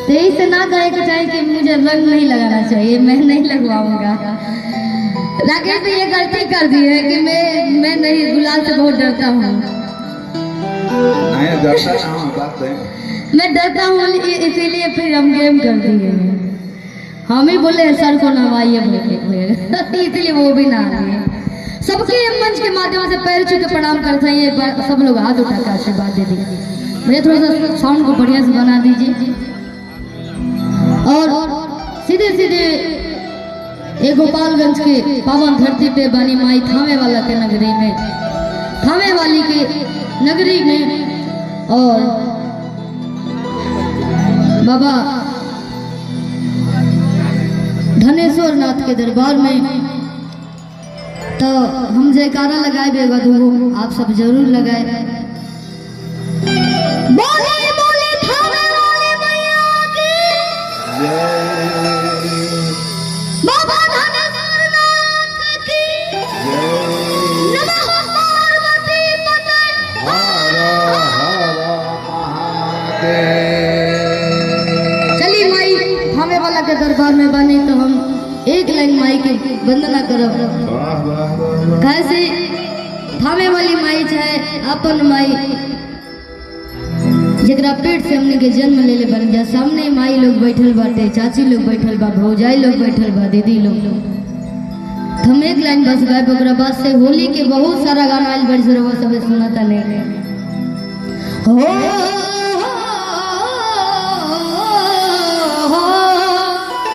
तेई से ना कहे के चाहिए कि मुझे रंग नहीं लगाना चाहिए, मैं नहीं लगवाऊंगा। राकेश भी ये गलती कर दी है कि मैं नहीं, गुलाल से बहुत डरता हूँ। मैं डरता हूँ इसीलिए फिर हम गेम कर दिए। हम ही बोले सर को नवाइए इसलिए वो भी ना आए। सबके मंच के माध्यम से पैर छू के प्रणाम करते हैं, सब लोग हाथ उठा के आशीर्वाद दे दीजिए। भैया थोड़ा सा साउंड को बढ़िया से बना दीजिए। और सीधे सीधे ये गोपालगंज के पावन धरती पे बनी माई थामे वाला के नगरी में, थामे वाली के नगरी में और बाबा धनेश्वर नाथ के दरबार में। तो हम जयकारा लगाए बेगा दूगो, आप सब जरूर लगाए। बोले बोले थामे वाले मैया की बाबा धनेश्वर नाथ की नमः पार्वती पते। चलिए माई थामे वाला के दरबार में बनी तो हम एक लाइन माई के वंदना करब। कैसे थामे वाली माई चाहे अपन माई जरा पेट से हमने के जन्म ले ले बन गया। सामने माई लोग बैठल बाटे, चाची लोग बैठल बा, भौजाई लोग बैठल बा, दीदी लोग। हम एक लाइन बस गाए, ओकरा बाद से होली के बहुत सारा गाना आइल बड़ी से सब सुनाता नहीं हो।